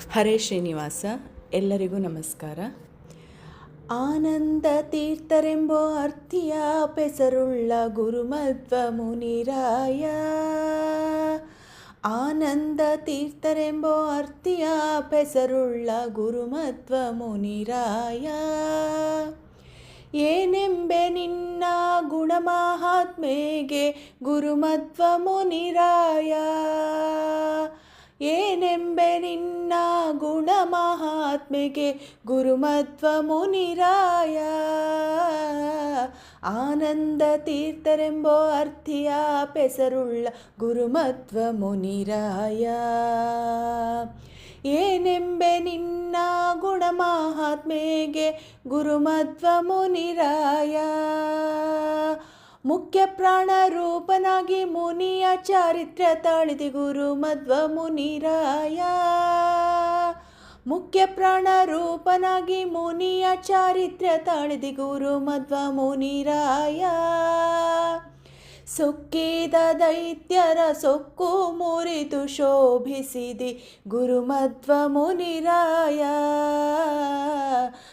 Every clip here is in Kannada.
ಹರೇ ಶ್ರೀನಿವಾಸ. ಎಲ್ಲರಿಗೂ ನಮಸ್ಕಾರ. ಆನಂದ ತೀರ್ಥರೆಂಬೋ ಅರ್ಥಿಯ ಪೆಸರುಳ್ಳ ಗುರುಮಧ್ವ ಮುನಿರಾಯ. ಆನಂದ ತೀರ್ಥರೆಂಬೋ ಅರ್ಥಿಯ ಪೆಸರುಳ್ಳ ಗುರುಮಧ್ವ ಮುನಿರಾಯ. ಏನೆಂಬೆ ನಿನ್ನ ಗುಣಮಹಾತ್ಮೆಗೆ ಗುರುಮಧ್ವ ಮುನಿರಾಯ. ಏನೆಂಬೆ ನಿನ್ನ ಗುಣಮಹಾತ್ಮೆಗೆ ಗುರುಮಧ್ವ ಮುನಿರಾಯ. ಆನಂದ ತೀರ್ಥರೆಂಬೋ ಅರ್ಥಿಯ ಪೆಸರುಳ್ಳ ಗುರುಮಧ್ವ ಮುನಿರಾಯ. ಏನೆಂಬೆ ನಿನ್ನ ಗುಣಮಹಾತ್ಮೆಗೆ ಗುರುಮಧ್ವ ಮುನಿರಾಯ. ಮುಖ್ಯ ಪ್ರಾಣ ರೂಪನಾಗಿ ಮುನಿಯ ಚಾರಿತ್ರ್ಯ ತಾಳಿದೆ ಗುರುಮಧ್ವ ಮುನಿರಾಯ. ಮುಖ್ಯ ಪ್ರಾಣ ರೂಪನಾಗಿ ಮುನಿಯ ಚಾರಿತ್ರ್ಯ ತಾಳಿದೆ ಗುರುಮಧ್ವ ಮುನಿರಾಯ. ಸೊಕ್ಕಿದ ದೈತ್ಯರ ಸೊಕ್ಕು ಮುರಿದು ಶೋಭಿಸಿದೆ ಗುರುಮಧ್ವ ಮುನಿರಾಯ.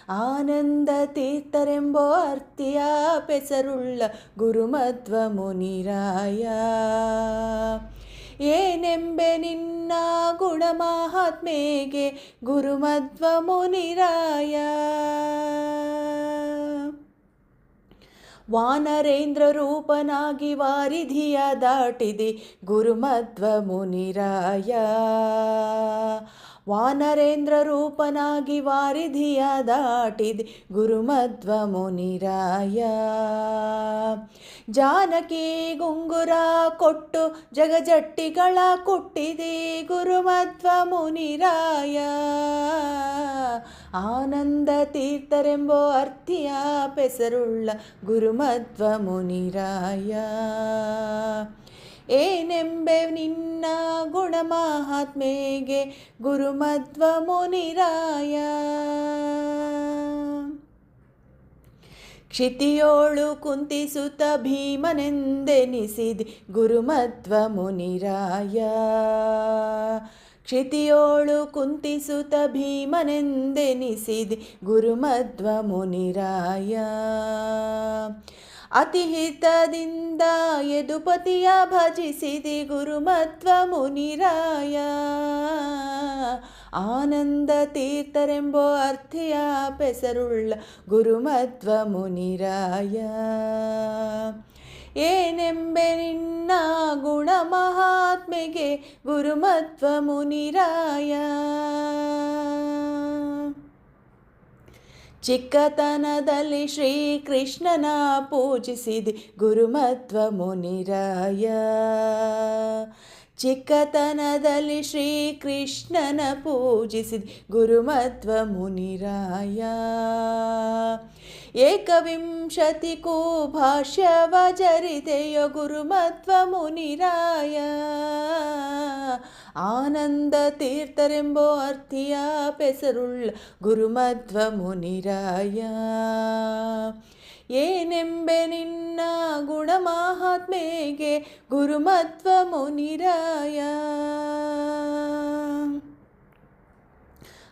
ಆನಂದ ತೀರ್ಥರೆಂಬೋ ಅರ್ಥಿಯ ಪೆಸರುಳ್ಳ ಗುರುಮಧ್ವ ಮುನಿರಾಯ. ಏನೆಂಬೆ ನಿನ್ನ ಗುಣಮಹಾತ್ಮೆಗೆ ಗುರುಮಧ್ವ ಮುನಿರಾಯ. ವಾನರೇಂದ್ರ ರೂಪನಾಗಿ ವಾರಿಧಿಯ ದಾಟಿದೆ ಗುರುಮಧ್ವ ಮುನಿರಾಯ. ವಾನರೇಂದ್ರ ರೂಪನಾಗಿ ವಾರಿಧಿಯ ದಾಟಿದೆ ಗುರುಮಧ್ವ ಮುನಿರಾಯ. ಜಾನಕಿ ಗುಂಗುರ ಕೊಟ್ಟು ಜಗಜಟ್ಟಿಗಳ ಕೊಟ್ಟಿದೆ ಗುರುಮಧ್ವ ಮುನಿರಾಯ. ಆನಂದ ತೀರ್ಥರೆಂಬೋ ಅರ್ಥಿಯ ಪೆಸರುಳ್ಳ ಗುರುಮಧ್ವ ಮುನಿರಾಯ. ಏನೆಂಬೆ ನಿನ್ನ ಗುಣಮಹಾತ್ಮೆಗೆ ಗುರುಮಧ್ವ ಮುನಿರಾಯ. ಕ್ಷಿತಿಯೋಳು ಕುಂತಿಸುತ್ತ ಭೀಮನೆಂದೆನಿಸಿದೆ ಗುರುಮಧ್ವ ಮುನಿರಾಯ. ಕ್ಷಿತಿಯೋಳು ಕುಂತಿಸುತ್ತ ಭೀಮನೆಂದೆನಿಸಿದೆ ಗುರುಮಧ್ವ ಮುನಿರಾಯ. ಅತಿಹಿತದಿಂದ ಯದುಪತಿಯ ಭಜಿಸಿದೆ ಗುರುಮಧ್ವ ಮುನಿರಾಯ. ಆನಂದ ತೀರ್ಥರೆಂಬೋ ಅರ್ಥಿಯ ಪೆಸರುಳ್ಳ ಗುರುಮಧ್ವ ಮುನಿರಾಯ. ಏನೆಂಬೆ ನಿನ್ನ ಗುಣಮಹಾತ್ಮೆಗೆ ಗುರುಮಧ್ವ ಮುನಿರಾಯ. ಚಿಕ್ಕತನದಲ್ಲಿ ಶ್ರೀಕೃಷ್ಣನ ಪೂಜಿಸಿದೆ ಗುರುಮಧ್ವ ಮುನಿರಾಯ. ಚಿಕ್ಕತನದಲ್ಲಿ ಶ್ರೀಕೃಷ್ಣನ ಪೂಜಿಸಿದೆ ಗುರುಮಧ್ವ ಮುನಿರಾಯ. ಏಕವಿಂಶತಿಗೂ ಭಾಷ್ಯವ ಜರಿದೆಯೋ ಗುರುಮಧ್ವ ಮುನಿರಾಯ. ಆನಂದ ತೀರ್ಥರೆಂಬೋ ಅರ್ಥಿಯ ಪೆಸರುಳ್ಳ ಗುರುಮಧ್ವ ಮುನಿರಾಯ. ಏನೆಂಬೆ ನಿನ್ನ ಗುಣಮಹಾತ್ಮೆಗೆ ಗುರುಮಧ್ವ ಮುನಿರಾಯ.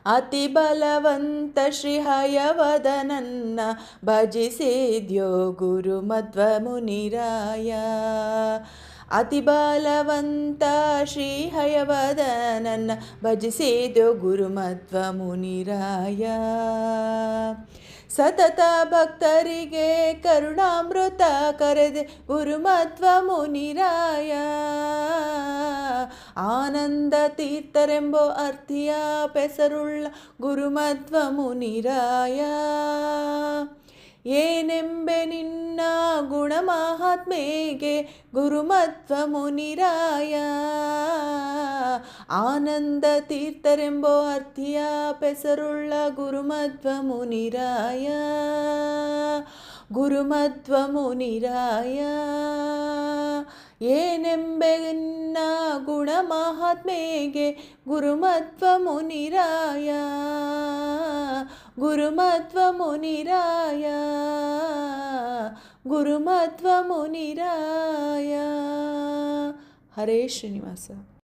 ಅತಿ ಬಲವಂತ ಶ್ರೀ ಹಯವದನನ್ನ ಭಜಿಸಿದ್ಯೋ ಗುರುಮಧ್ವ ಮುನಿರಾಯ. ಅತಿ ಬಲವಂತ ಶ್ರೀ ಹಯವದನನ್ನ ಭಜಿಸಿದ್ಯೋ ಗುರುಮಧ್ವ ಮುನಿರಾಯ. ಸತತ ಭಕ್ತರಿಗೆ ಕರುಣಾಮೃತ ಕರೆದೆ ಗುರುಮಧ್ವ ಮುನಿರಾಯ. ಆನಂದ ತೀರ್ಥರೆಂಬೋ ಅರ್ಥಿಯ ಪೆಸರುಳ್ಳ ಗುರುಮಧ್ವ ಮುನಿರಾಯ. ಏನೆಂಬೆ ನಿನ್ನ ಗುಣಮಹಾತ್ಮೆಗೆ ಗುರುಮಧ್ವ ಮುನಿರಾಯ. ಆನಂದ ತೀರ್ಥರೆಂಬೋ ಅರ್ಥಿಯ ಪೆಸರುಳ್ಳ ಗುರುಮಧ್ವ ಮುನಿರಾಯ. ಗುರುಮಧ್ವ ಮುನಿರಾಯ. ಏನೆಂಬೆ ನಿನ್ನ ಗುಣಮಹಾತ್ಮೆಗೆ ಗುರುಮಧ್ವ ಮುನಿರಾಯ. ಗುರುಮಧ್ವ ಮುನಿರಾಯ. ಗುರುಮಧ್ವ ಮುನಿರಾಯ. ಹರೇ ಶ್ರೀನಿವಾಸ.